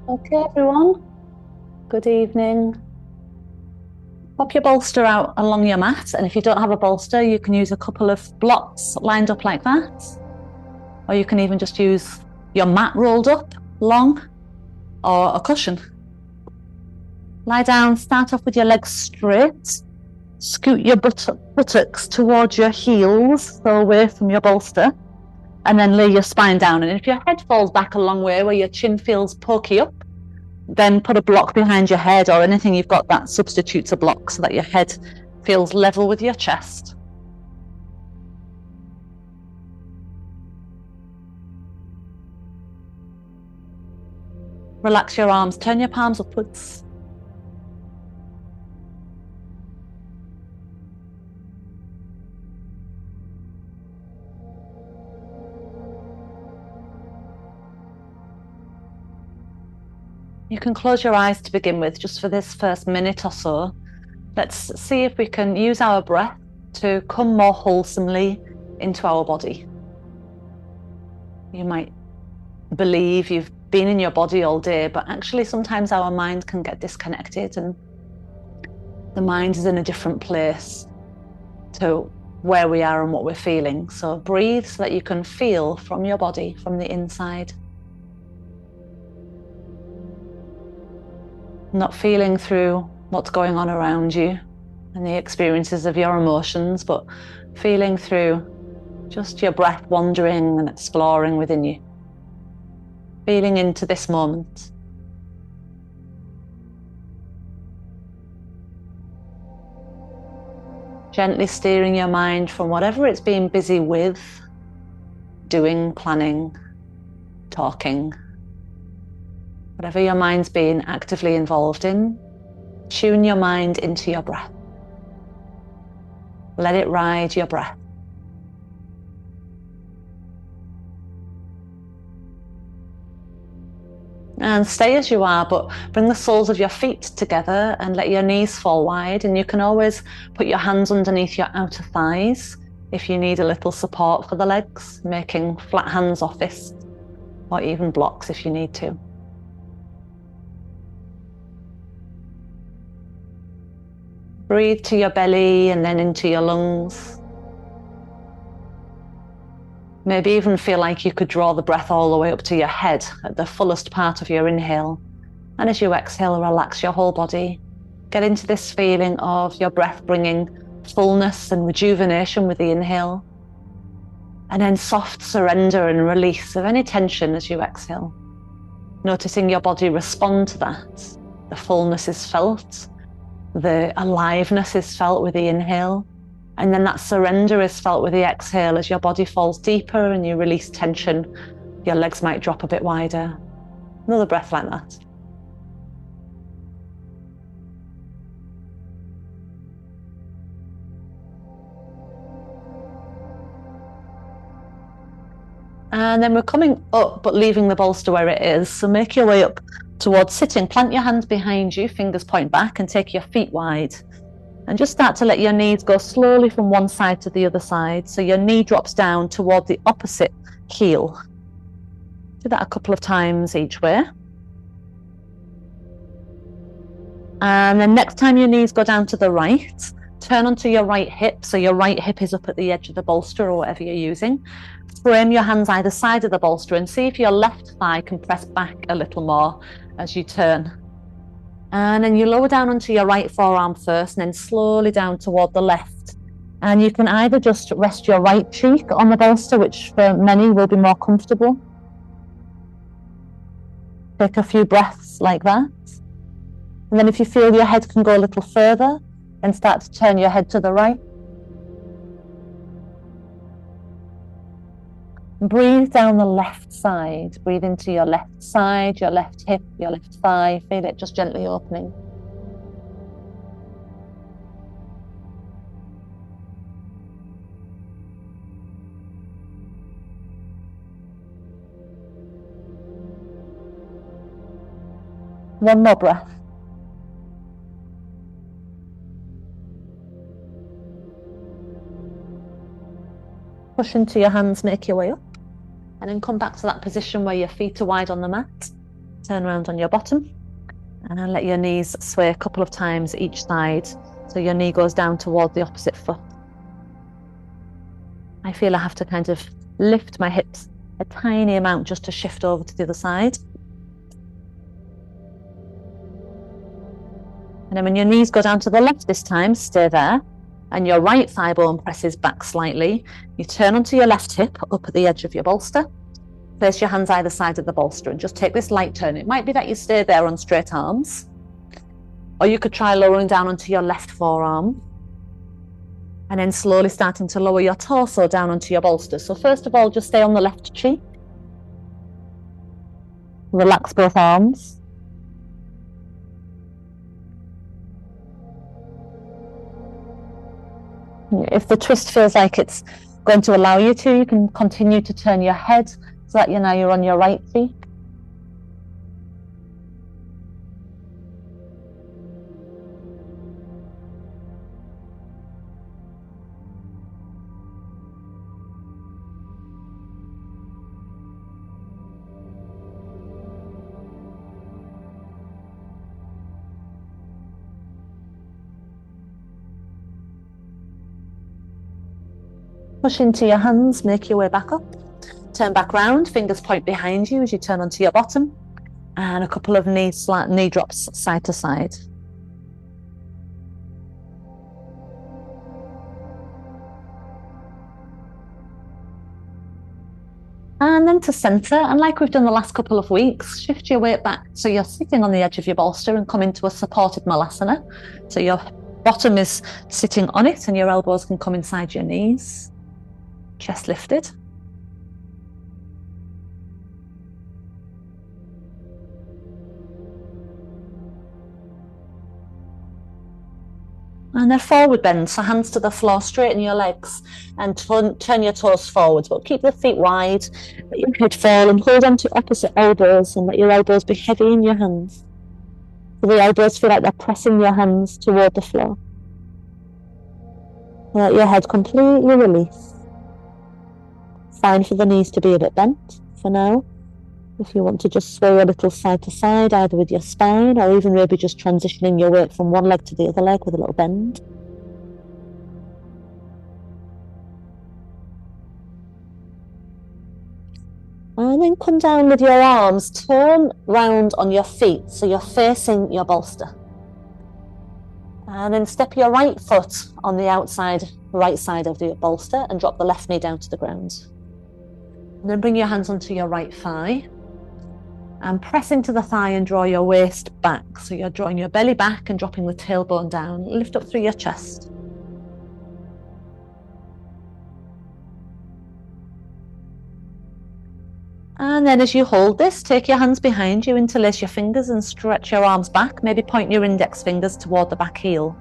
Okay, everyone. Good evening. Pop your bolster out along your mat, and if you don't have a bolster, you can use a couple of blocks lined up like that, or you can even just use your mat rolled up long, or a cushion. Lie down, start off with your legs straight, scoot your buttocks towards your heels, so away from your bolster, and then lay your spine down. And if your head falls back a long way where your chin feels pokey up, then put a block behind your head or anything you've got that substitutes a block so that your head feels level with your chest. Relax your arms, turn your palms upwards. You can close your eyes to begin with, just for this first minute or so. Let's see if we can use our breath to come more wholesomely into our body. You might believe you've been in your body all day, but actually sometimes our mind can get disconnected and the mind is in a different place to where we are and what we're feeling. So breathe so that you can feel from your body, from the inside. Not feeling through what's going on around you and the experiences of your emotions, but feeling through just your breath wandering and exploring within you. Feeling into this moment. Gently steering your mind from whatever it's been busy with, doing, planning, talking. Whatever your mind's been actively involved in, tune your mind into your breath. Let it ride your breath. And stay as you are, but bring the soles of your feet together and let your knees fall wide. And you can always put your hands underneath your outer thighs if you need a little support for the legs, making flat hands or fists, or even blocks if you need to. Breathe to your belly and then into your lungs. Maybe even feel like you could draw the breath all the way up to your head at the fullest part of your inhale. And as you exhale, relax your whole body. Get into this feeling of your breath bringing fullness and rejuvenation with the inhale. And then soft surrender and release of any tension as you exhale. Noticing your body respond to that. The fullness is felt. The aliveness is felt with the inhale, and then that surrender is felt with the exhale as your body falls deeper and you release tension. Your legs might drop a bit wider. Another breath like that. And then we're coming up, but leaving the bolster where it is. So make your way up towards sitting. Plant your hands behind you, fingers point back, and take your feet wide. And just start to let your knees go slowly from one side to the other side. So your knee drops down toward the opposite heel. Do that a couple of times each way. And then next time your knees go down to the right, turn onto your right hip. So your right hip is up at the edge of the bolster or whatever you're using. Frame your hands either side of the bolster and see if your left thigh can press back a little more as you turn. And then you lower down onto your right forearm first and then slowly down toward the left. And you can either just rest your right cheek on the bolster, which for many will be more comfortable. Take a few breaths like that. And then if you feel your head can go a little further, then start to turn your head to the right. Breathe down the left side. Breathe into your left side, your left hip, your left thigh. Feel it just gently opening. One more breath. Push into your hands, make your way up. And then come back to that position where your feet are wide on the mat. Turn around on your bottom and let your knees sway a couple of times each side. So your knee goes down toward the opposite foot. I feel I have to kind of lift my hips a tiny amount just to shift over to the other side. And then when your knees go down to the left this time, stay there. And your right thigh bone presses back slightly. You turn onto your left hip up at the edge of your bolster. Place your hands either side of the bolster and just take this light turn. It might be that you stay there on straight arms, or you could try lowering down onto your left forearm and then slowly starting to lower your torso down onto your bolster. So first of all, just stay on the left cheek. Relax both arms. If the twist feels like it's going to allow you to, you can continue to turn your head so that you're on your right cheek. Push into your hands, make your way back up. Turn back round, fingers point behind you as you turn onto your bottom, and a couple of knee drops side to side. And then to centre, and like we've done the last couple of weeks, shift your weight back so you're sitting on the edge of your bolster and come into a supported malasana. So your bottom is sitting on it and your elbows can come inside your knees. Chest lifted. And then forward bend, so hands to the floor, straighten your legs and turn your toes forwards, but keep the feet wide, let your head fall and hold on to opposite elbows and let your elbows be heavy in your hands. So the elbows feel like they're pressing your hands toward the floor. Let your head completely release. Fine for the knees to be a bit bent for now. If you want to just sway a little side to side, either with your spine or even maybe just transitioning your weight from one leg to the other leg with a little bend. And then come down with your arms, turn round on your feet so you're facing your bolster. And then step your right foot on the right side of the bolster and drop the left knee down to the ground. And then bring your hands onto your right thigh and press into the thigh and draw your waist back. So you're drawing your belly back and dropping the tailbone down. Lift up through your chest. And then as you hold this, take your hands behind you, interlace your fingers and stretch your arms back. Maybe point your index fingers toward the back heel.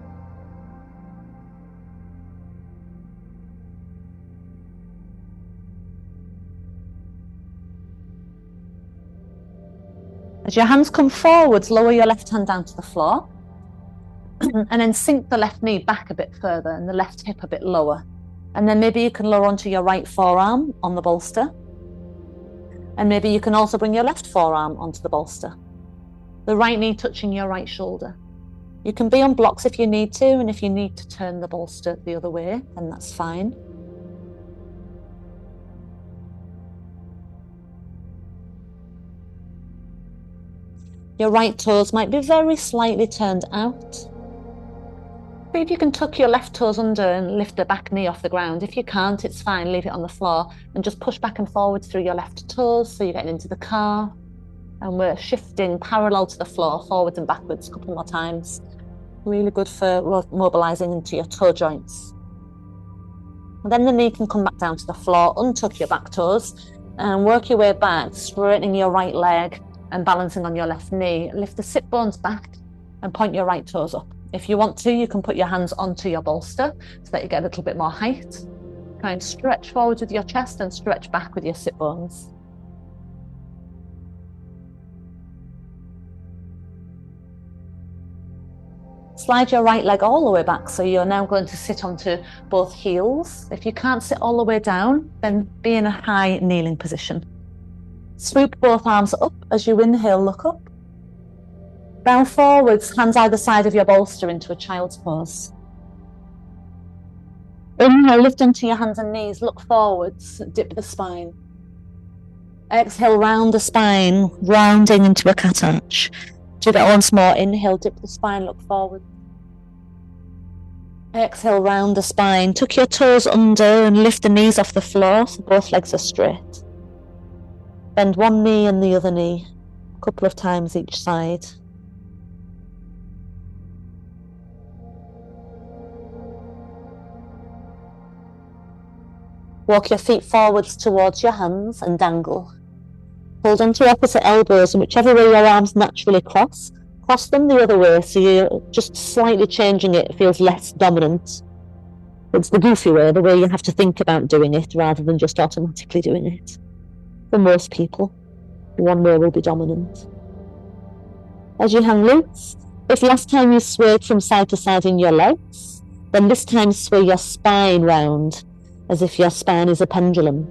As your hands come forwards, lower your left hand down to the floor and then sink the left knee back a bit further and the left hip a bit lower. And then maybe you can lower onto your right forearm on the bolster. And maybe you can also bring your left forearm onto the bolster. The right knee touching your right shoulder. You can be on blocks if you need to, and if you need to turn the bolster the other way, then that's fine. Your right toes might be very slightly turned out. But if you can tuck your left toes under and lift the back knee off the ground, if you can't, it's fine, leave it on the floor and just push back and forwards through your left toes so you're getting into the car. And we're shifting parallel to the floor, forwards and backwards a couple more times. Really good for mobilizing into your toe joints. And then the knee can come back down to the floor, untuck your back toes and work your way back, straightening your right leg and balancing on your left knee. Lift the sit bones back and point your right toes up. If you want to, you can put your hands onto your bolster so that you get a little bit more height. Try and stretch forwards with your chest and stretch back with your sit bones. Slide your right leg all the way back, so you're now going to sit onto both heels. If you can't sit all the way down, then be in a high kneeling position. Swoop both arms up as you inhale, look up. Bow forwards, hands either side of your bolster into a child's pose. Inhale, lift onto your hands and knees, look forwards, dip the spine. Exhale, round the spine, rounding into a cat arch. Do that once more. Inhale, dip the spine, look forward. Exhale, round the spine. Tuck your toes under and lift the knees off the floor so both legs are straight. Bend one knee and the other knee, a couple of times each side. Walk your feet forwards towards your hands and dangle. Hold onto your opposite elbows, and whichever way your arms naturally cross them the other way, so you're just slightly changing it. It feels less dominant. It's the goofy way, the way you have to think about doing it rather than just automatically doing it. For most people, one way will be dominant. As you hang loose, if last time you swayed from side to side in your legs, then this time sway your spine round, as if your spine is a pendulum.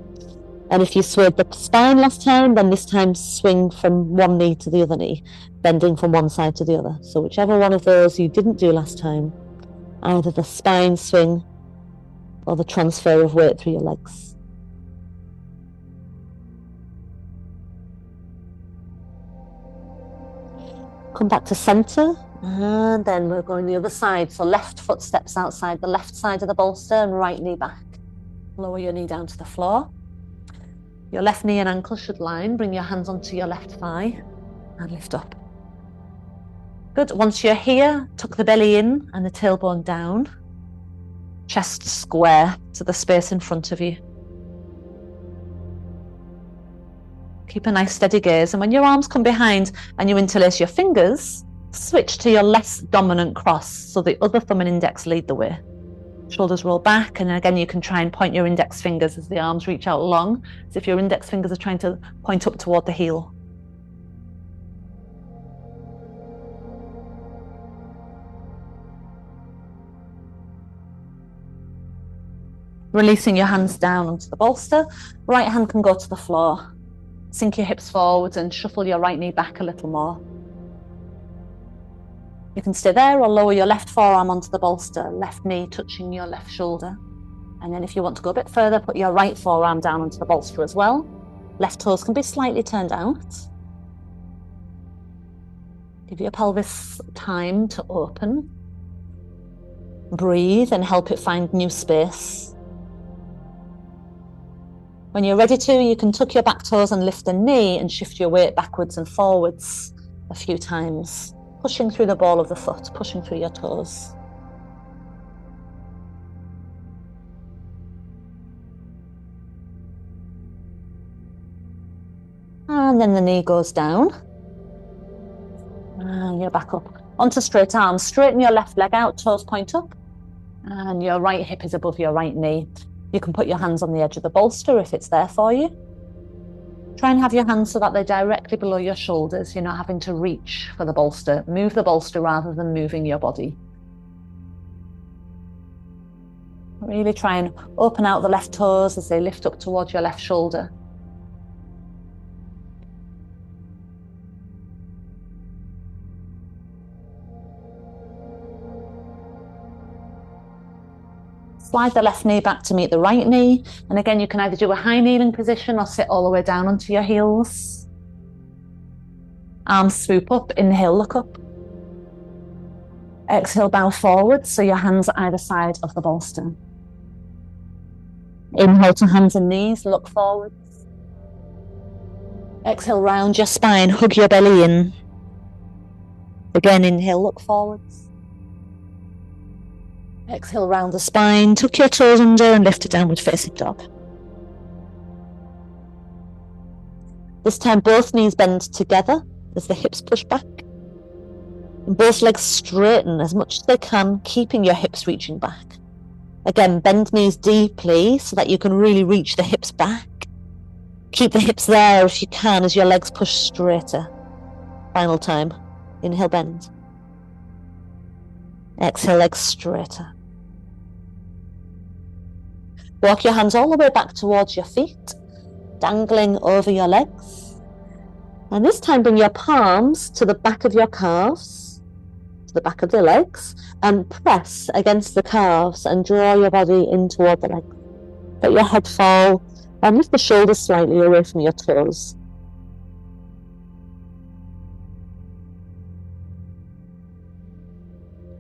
And if you swayed the spine last time, then this time swing from one knee to the other knee, bending from one side to the other. So whichever one of those you didn't do last time, either the spine swing or the transfer of weight through your legs. Come back to center, and then we're going the other side. So left foot steps outside the left side of the bolster and right knee back. Lower your knee down to the floor. Your left knee and ankle should line. Bring your hands onto your left thigh and lift up. Good. Once you're here, tuck the belly in and the tailbone down. Chest square to the space in front of you. Keep a nice steady gaze, and when your arms come behind and you interlace your fingers, switch to your less dominant cross so the other thumb and index lead the way. Shoulders roll back, and again you can try and point your index fingers as the arms reach out long, as if your index fingers are trying to point up toward the heel. Releasing your hands down onto the bolster, right hand can go to the floor. Sink your hips forwards and shuffle your right knee back a little more. You can stay there or lower your left forearm onto the bolster, left knee touching your left shoulder. And then if you want to go a bit further, put your right forearm down onto the bolster as well. Left toes can be slightly turned out. Give your pelvis time to open. Breathe and help it find new space. When you're ready to, you can tuck your back toes and lift a knee and shift your weight backwards and forwards a few times, pushing through the ball of the foot, pushing through your toes. And then the knee goes down. And you're back up. Onto straight arms. Straighten your left leg out, toes point up. And your right hip is above your right knee. You can put your hands on the edge of the bolster if it's there for you. Try and have your hands so that they're directly below your shoulders. You're not having to reach for the bolster. Move the bolster rather than moving your body. Really try and open out the left toes as they lift up towards your left shoulder. Slide the left knee back to meet the right knee. And again, you can either do a high kneeling position or sit all the way down onto your heels. Arms swoop up, inhale, look up. Exhale, bow forward, so your hands are either side of the bolster. Inhale to hands and knees, look forwards. Exhale, round your spine, hug your belly in. Again, inhale, look forwards. Exhale, round the spine, tuck your toes under and lift to downward facing dog. This time both knees bend together as the hips push back. And both legs straighten as much as they can, keeping your hips reaching back. Again, bend knees deeply so that you can really reach the hips back. Keep the hips there if you can as your legs push straighter. Final time. Inhale, bend. Exhale, legs straighter. Walk your hands all the way back towards your feet, dangling over your legs. And this time bring your palms to the back of your calves, to the back of the legs, and press against the calves and draw your body in toward the legs. Let your head fall and lift the shoulders slightly away from your toes.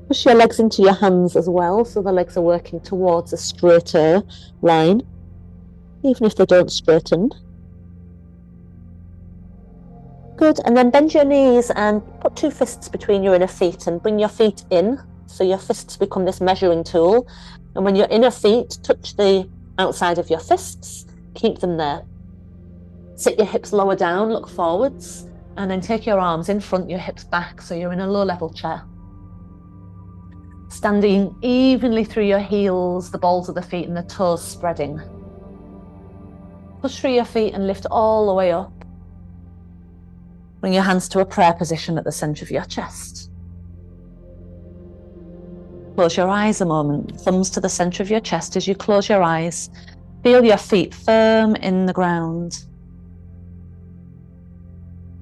Push your legs into your hands as well, so the legs are working towards a straighter line, even if they don't straighten. Good, and then bend your knees and put 2 fists between your inner feet and bring your feet in, so your fists become this measuring tool. And when your inner feet touch the outside of your fists, keep them there. Sit your hips lower down, look forwards, and then take your arms in front, your hips back, so you're in a low level chair. Standing evenly through your heels, the balls of the feet and the toes spreading. Push through your feet and lift all the way up. Bring your hands to a prayer position at the centre of your chest. Close your eyes a moment, thumbs to the centre of your chest. As you close your eyes, feel your feet firm in the ground.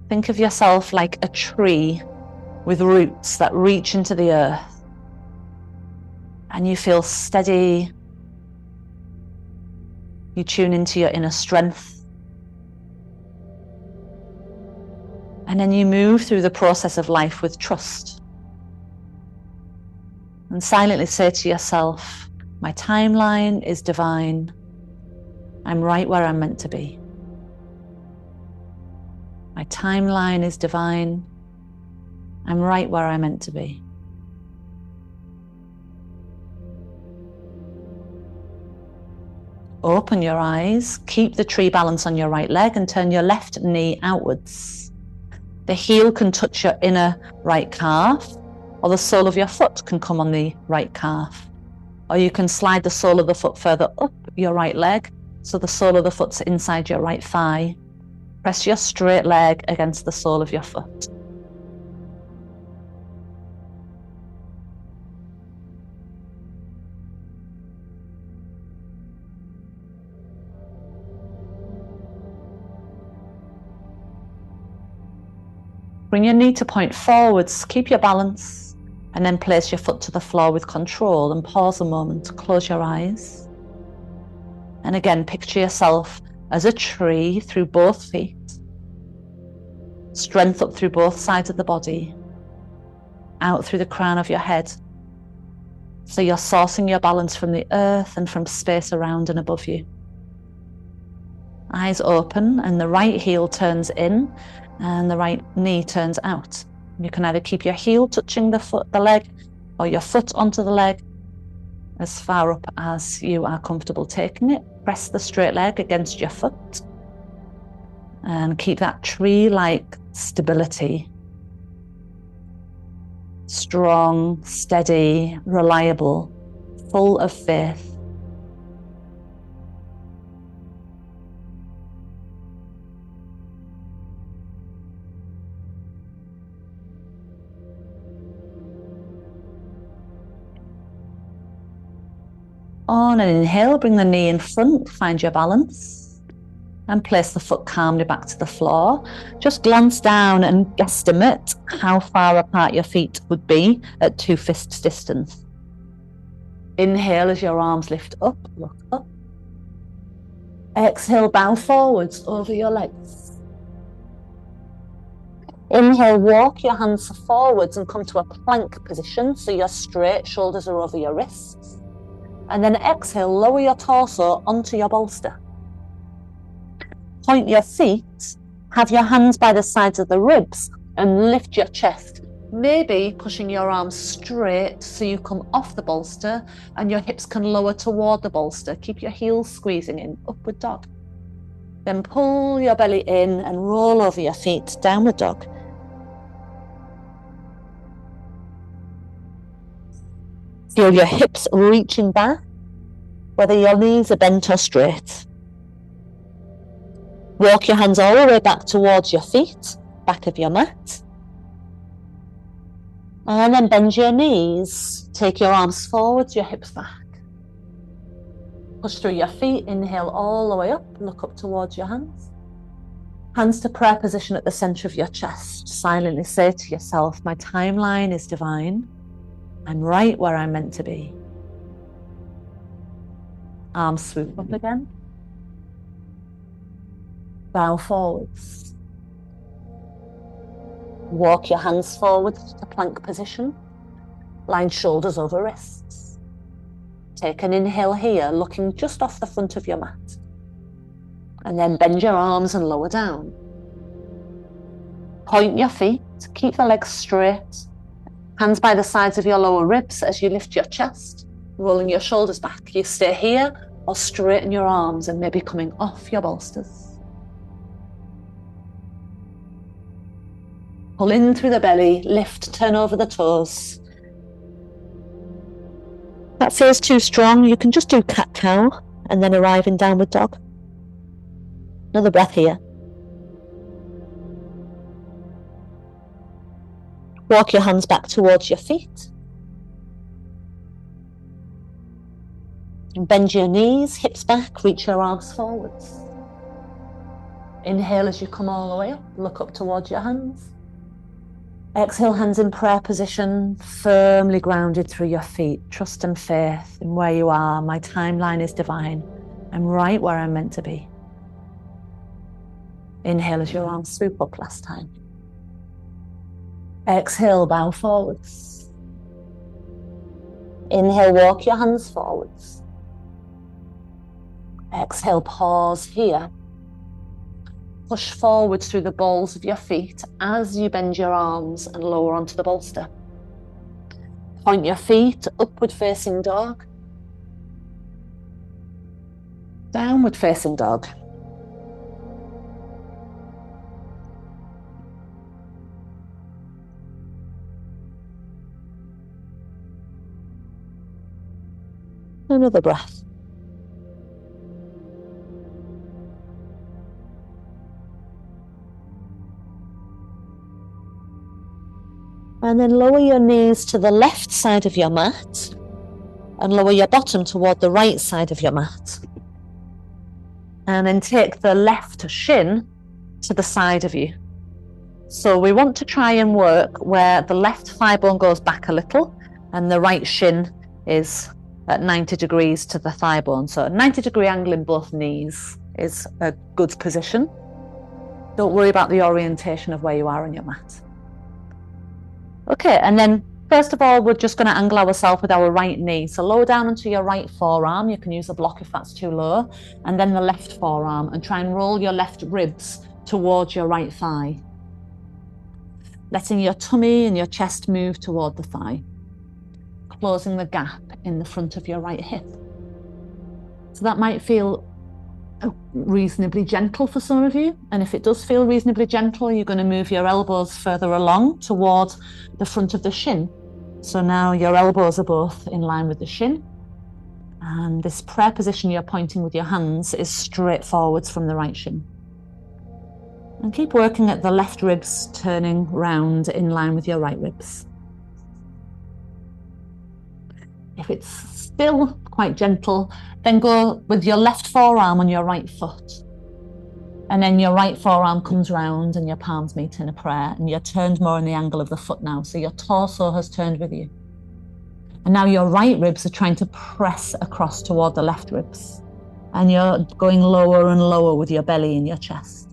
Think of yourself like a tree with roots that reach into the earth. And you feel steady. You tune into your inner strength. And then you move through the process of life with trust. And silently say to yourself, my timeline is divine. I'm right where I'm meant to be. My timeline is divine. I'm right where I'm meant to be. Open your eyes, keep the tree balance on your right leg and turn your left knee outwards. The heel can touch your inner right calf, or the sole of your foot can come on the right calf. Or you can slide the sole of the foot further up your right leg, so the sole of the foot's inside your right thigh. Press your straight leg against the sole of your foot. Bring your knee to point forwards, keep your balance, and then place your foot to the floor with control and pause a moment, close your eyes. And again, picture yourself as a tree through both feet. Strength up through both sides of the body, out through the crown of your head. So you're sourcing your balance from the earth and from space around and above you. Eyes open and the right heel turns in and the right knee turns out. You can either keep your heel touching the leg or your foot onto the leg as far up as you are comfortable taking it. Press the straight leg against your foot and keep that tree-like stability. Strong, steady, reliable, full of faith. On an inhale, bring the knee in front, find your balance, and place the foot calmly back to the floor. Just glance down and guesstimate how far apart your feet would be at 2 fists distance. Inhale as your arms lift up, look up. Exhale, bow forwards over your legs. Inhale, walk your hands forwards and come to a plank position, so you're straight, shoulders are over your wrists. And then exhale, lower your torso onto your bolster. Point your feet, have your hands by the sides of the ribs and lift your chest, maybe pushing your arms straight so you come off the bolster and your hips can lower toward the bolster. Keep your heels squeezing in, upward dog. Then pull your belly in and roll over your feet, downward dog. Feel your hips reaching back, whether your knees are bent or straight. Walk your hands all the way back towards your feet, back of your mat. And then bend your knees. Take your arms forwards, your hips back. Push through your feet, inhale all the way up, look up towards your hands. Hands to prayer position at the center of your chest. Silently say to yourself, my timeline is divine. I'm right where I'm meant to be. Arms swoop up again. Bow forwards. Walk your hands forward to plank position. Line shoulders over wrists. Take an inhale here, looking just off the front of your mat. And then bend your arms and lower down. Point your feet, keep the legs straight. Hands by the sides of your lower ribs as you lift your chest, rolling your shoulders back. You stay here or straighten your arms and maybe coming off your bolsters. Pull in through the belly, lift, turn over the toes. If that feels too strong, you can just do cat-cow and then arrive in downward dog. Another breath here. Walk your hands back towards your feet. Bend your knees, hips back, reach your arms forwards. Inhale as you come all the way up, look up towards your hands. Exhale, hands in prayer position, firmly grounded through your feet. Trust and faith in where you are. My timeline is divine. I'm right where I'm meant to be. Inhale as your arms swoop up last time. Exhale, bow forwards. Inhale, walk your hands forwards. Exhale, pause here. Push forwards through the balls of your feet as you bend your arms and lower onto the bolster. Point your feet, upward facing dog. Downward facing dog. Another breath. And then lower your knees to the left side of your mat and lower your bottom toward the right side of your mat. And then take the left shin to the side of you. So we want to try and work where the left thigh bone goes back a little and the right shin is at 90 degrees to the thigh bone. So a 90-degree angle in both knees is a good position. Don't worry about the orientation of where you are on your mat. Okay, and then first of all, we're just going to angle ourselves with our right knee. So lower down onto your right forearm. You can use a block if that's too low. And then the left forearm, and try and roll your left ribs towards your right thigh. Letting your tummy and your chest move toward the thigh. Closing the gap in the front of your right hip. So that might feel reasonably gentle for some of you, and if it does feel reasonably gentle, you're going to move your elbows further along towards the front of the shin. So now your elbows are both in line with the shin, and this prayer position you're pointing with your hands is straight forwards from the right shin. And keep working at the left ribs turning round in line with your right ribs. If it's still quite gentle, then go with your left forearm on your right foot. And then your right forearm comes round and your palms meet in a prayer, and you're turned more in the angle of the foot now. So your torso has turned with you. And now your right ribs are trying to press across toward the left ribs. And you're going lower and lower with your belly in your chest.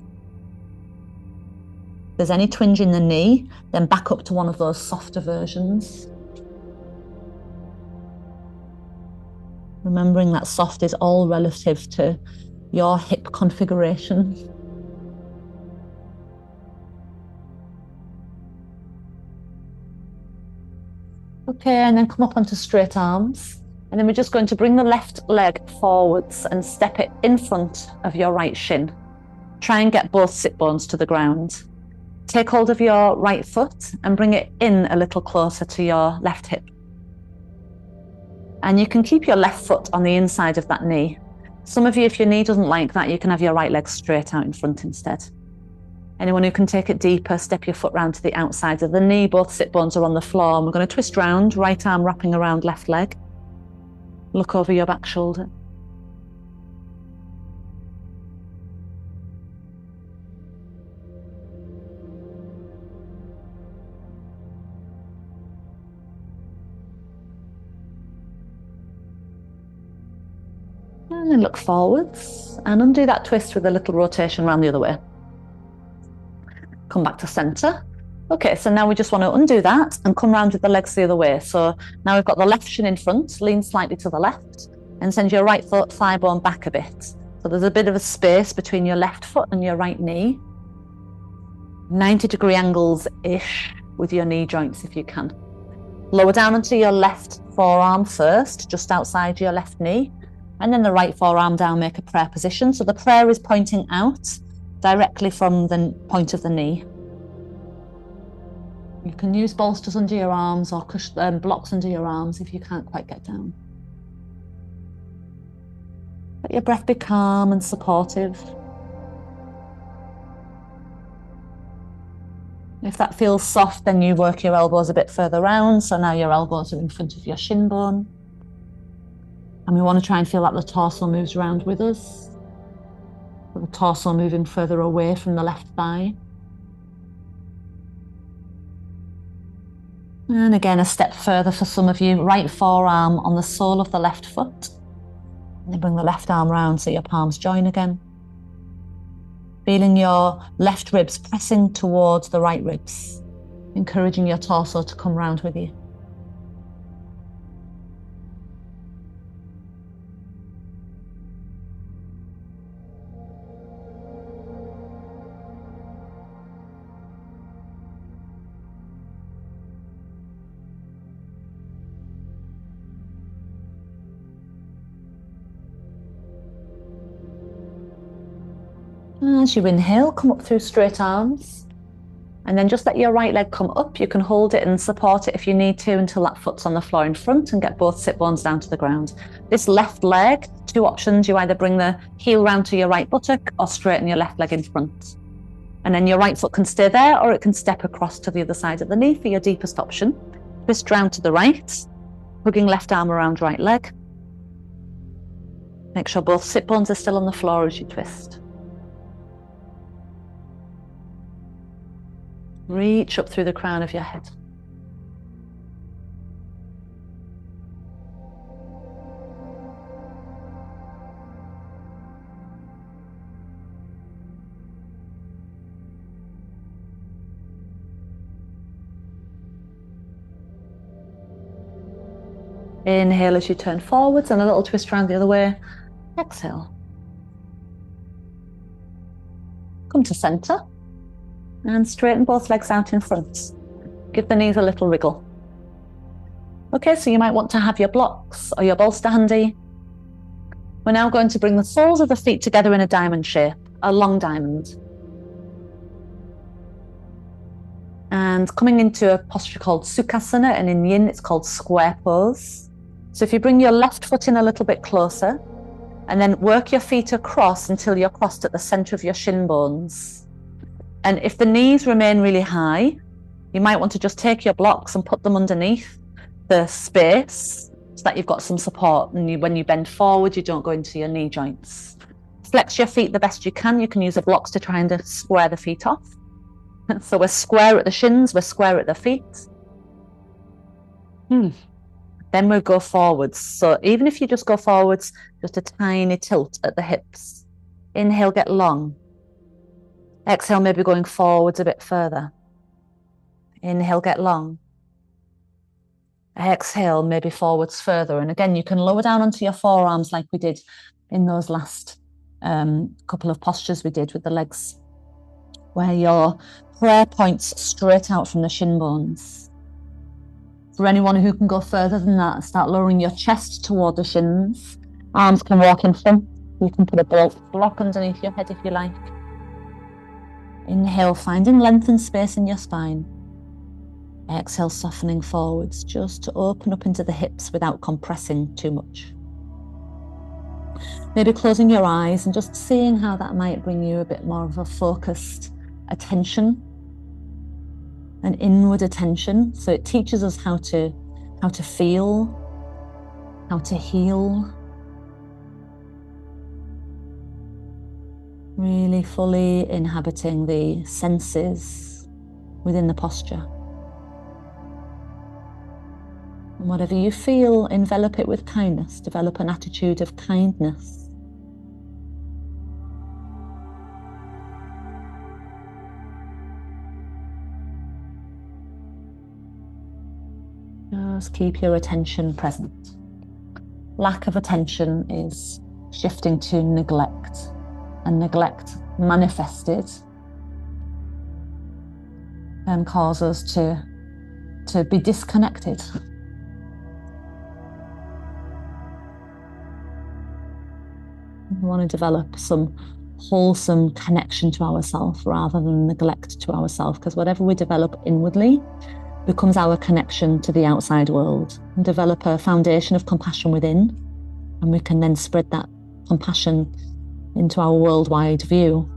If there's any twinge in the knee, then back up to one of those softer versions. Remembering that soft is all relative to your hip configuration. Okay, and then come up onto straight arms. And then we're just going to bring the left leg forwards and step it in front of your right shin. Try and get both sit bones to the ground. Take hold of your right foot and bring it in a little closer to your left hip. And you can keep your left foot on the inside of that knee. Some of you, if your knee doesn't like that, you can have your right leg straight out in front instead. Anyone who can take it deeper, step your foot round to the outside of the knee. Both sit bones are on the floor. And we're going to twist round, right arm wrapping around left leg. Look over your back shoulder. And then look forwards and undo that twist with a little rotation around the other way. Come back to center. Okay, so now we just want to undo that and come round with the legs the other way. So now we've got the left shin in front, lean slightly to the left, and send your right foot thigh bone back a bit. So there's a bit of a space between your left foot and your right knee. 90-degree angles-ish with your knee joints if you can. Lower down onto your left forearm first, just outside your left knee, and then the right forearm down, make a prayer position. So the prayer is pointing out directly from the point of the knee. You can use bolsters under your arms or blocks under your arms if you can't quite get down. Let your breath be calm and supportive. If that feels soft, then you work your elbows a bit further round. So now your elbows are in front of your shin bone. And we want to try and feel like the torso moves around with us. The torso moving further away from the left thigh. And again, a step further for some of you, right forearm on the sole of the left foot. And then bring the left arm round so your palms join again. Feeling your left ribs pressing towards the right ribs, encouraging your torso to come round with you. As you inhale, come up through straight arms, and then just let your right leg come up. You can hold it and support it if you need to until that foot's on the floor in front, and get both sit bones down to the ground. This left leg, two options. You either bring the heel round to your right buttock or straighten your left leg in front. And then your right foot can stay there, or it can step across to the other side of the knee for your deepest option. Twist round to the right, hugging left arm around right leg. Make sure both sit bones are still on the floor as you twist. Reach up through the crown of your head. Inhale as you turn forwards and a little twist around the other way. Exhale. Come to center. And straighten both legs out in front. Give the knees a little wriggle. Okay, so you might want to have your blocks or your bolster handy. We're now going to bring the soles of the feet together in a diamond shape, a long diamond. And coming into a posture called Sukhasana, and in Yin it's called square pose. So if you bring your left foot in a little bit closer, and then work your feet across until you're crossed at the center of your shin bones. And if the knees remain really high, you might want to just take your blocks and put them underneath the space so that you've got some support. And when you bend forward, you don't go into your knee joints. Flex your feet the best you can. You can use the blocks to try and square the feet off. So we're square at the shins, we're square at the feet. Then we'll go forwards. So even if you just go forwards, just a tiny tilt at the hips. Inhale, get long. Exhale, maybe going forwards a bit further. Inhale, get long. Exhale, maybe forwards further. And again, you can lower down onto your forearms like we did in those last couple of postures we did with the legs, where your prayer points straight out from the shin bones. For anyone who can go further than that, start lowering your chest toward the shins. Arms can walk in front. You can put a block underneath your head if you like. Inhale, finding length and space in your spine. Exhale, softening forwards, just to open up into the hips without compressing too much. Maybe closing your eyes and just seeing how that might bring you a bit more of a focused attention, an inward attention. So it teaches us how to feel, how to heal. Really fully inhabiting the senses within the posture. And whatever you feel, envelop it with kindness. Develop an attitude of kindness Just keep your attention present. Lack of attention is shifting to neglect, and neglect manifested can cause us to be disconnected. We want to develop some wholesome connection to ourselves rather than neglect to ourselves, because whatever we develop inwardly becomes our connection to the outside world, and develop a foundation of compassion within, and we can then spread that compassion into our worldwide view.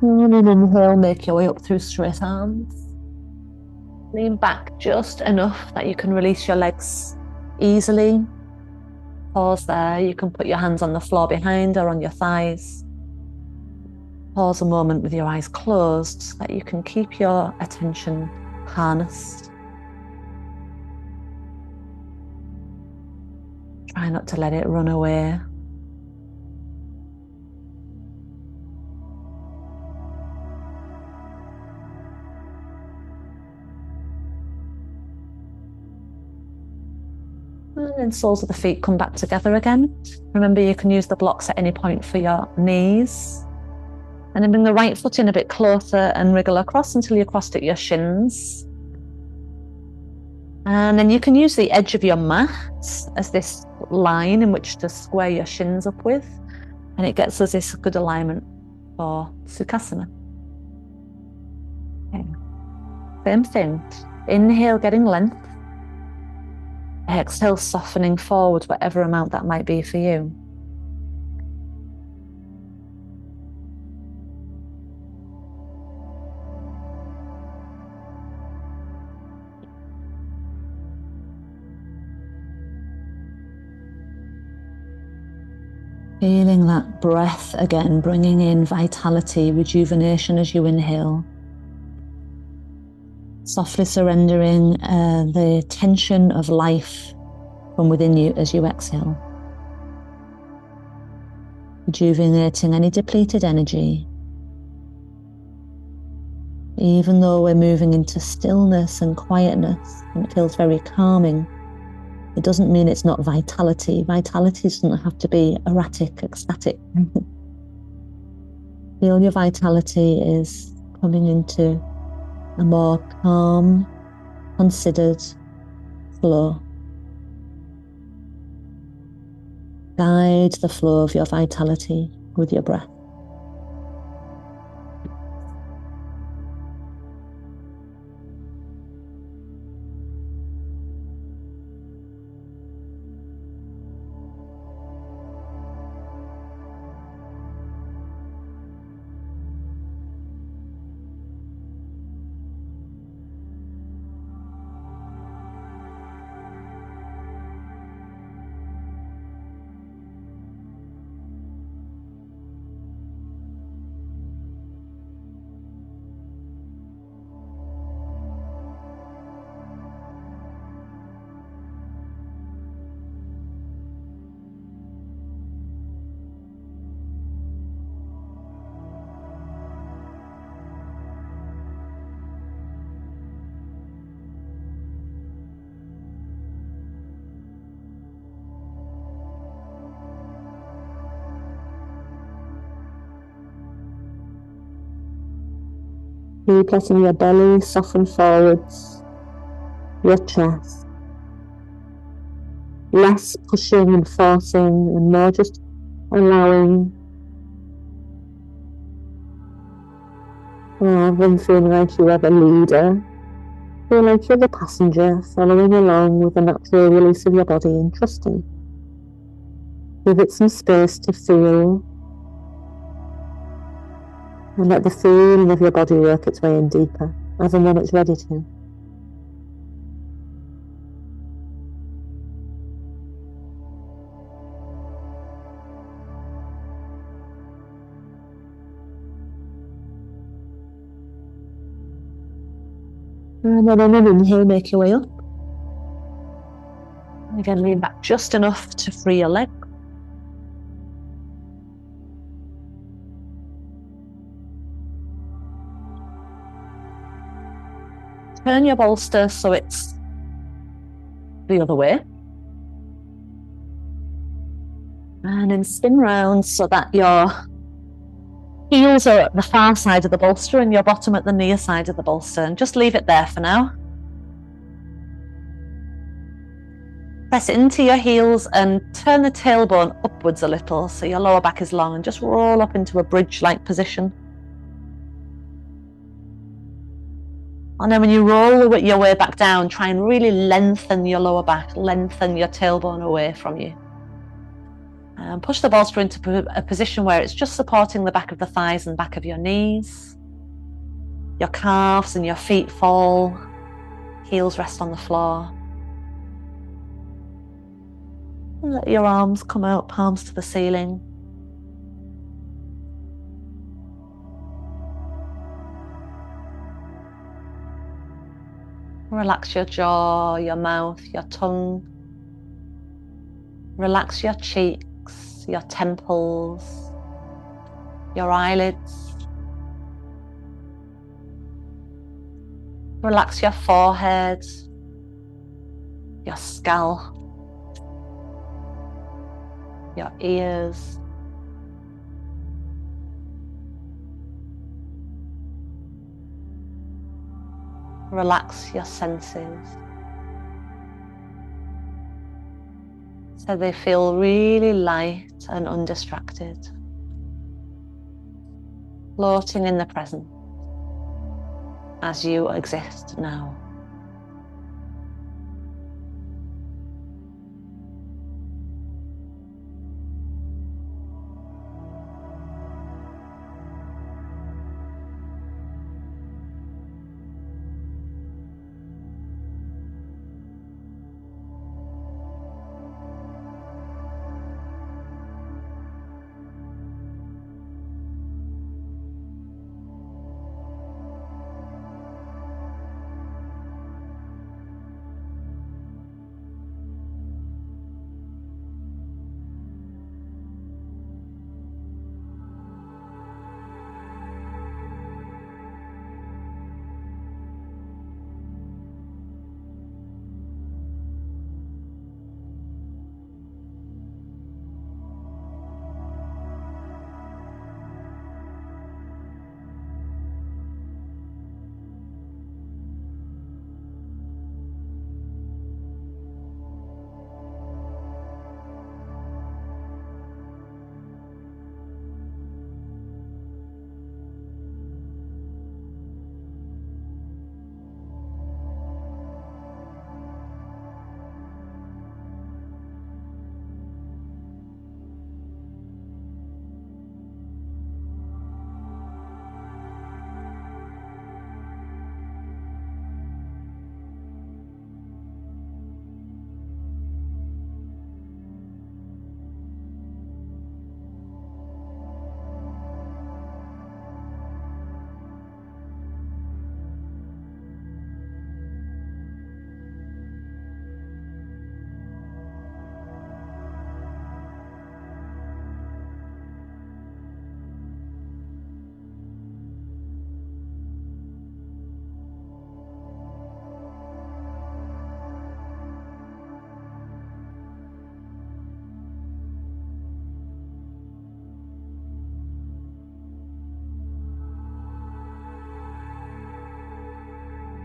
And then inhale, make your way up through straight arms. Lean back just enough that you can release your legs easily. Pause there. You can put your hands on the floor behind or on your thighs. Pause a moment with your eyes closed so that you can keep your attention harnessed. Try not to let it run away. And then soles of the feet come back together again. Remember, you can use the blocks at any point for your knees. And then bring the right foot in a bit closer and wriggle across until you're crossed at your shins. And then you can use the edge of your mat as this line in which to square your shins up with. And it gets us this good alignment for Sukhasana. Okay. Same thing. Inhale, getting length. Exhale, softening forward, whatever amount that might be for you. Feeling that breath again, bringing in vitality, rejuvenation as you inhale. Softly surrendering the tension of life from within you as you exhale. Rejuvenating any depleted energy. Even though we're moving into stillness and quietness, and it feels very calming, it doesn't mean it's not vitality. Vitality doesn't have to be erratic, ecstatic. Feel your vitality is coming into a more calm, considered flow. Guide the flow of your vitality with your breath. Keep letting your belly soften forwards, your chest. Less pushing and forcing and more just allowing, rather than feeling like you are the leader. Feel like you're the passenger, following along with the natural release of your body and trusting. Give it some space to feel, and let the feeling of your body work its way in deeper, as and when it's ready to. And then on an inhale, make your way up. Again, lean back just enough to free your leg. Turn your bolster so it's the other way. And then spin round so that your heels are at the far side of the bolster and your bottom at the near side of the bolster. And just leave it there for now. Press into your heels and turn the tailbone upwards a little so your lower back is long, and just roll up into a bridge-like position. And then when you roll your way back down, try and really lengthen your lower back, lengthen your tailbone away from you. And push the bolster into a position where it's just supporting the back of the thighs and back of your knees. Your calves and your feet fall, heels rest on the floor. And let your arms come out, palms to the ceiling. Relax your jaw, your mouth, your tongue. Relax your cheeks, your temples, your eyelids. Relax your forehead, your scalp, your ears. Relax your senses so they feel really light and undistracted, floating in the present as you exist now.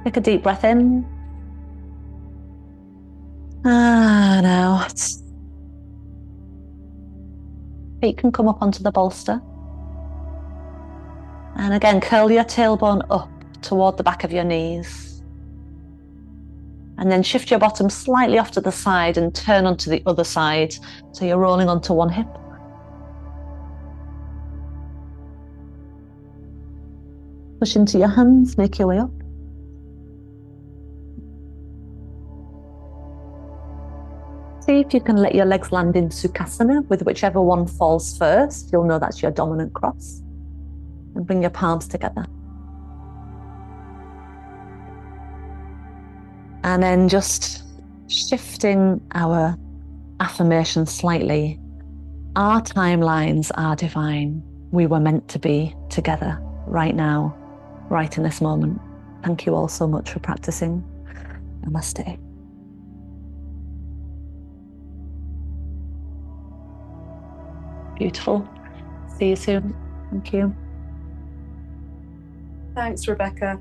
Take a deep breath in. And out. Feet can come up onto the bolster. And again, curl your tailbone up toward the back of your knees. And then shift your bottom slightly off to the side and turn onto the other side. So you're rolling onto one hip. Push into your hands, make your way up. See if you can let your legs land in Sukhasana with whichever one falls first. You'll know that's your dominant cross. And bring your palms together. And then just shifting our affirmation slightly. Our timelines are divine. We were meant to be together right now, right in this moment. Thank you all so much for practicing. Namaste. Beautiful. See you soon. Thank you. Thanks, Rebecca.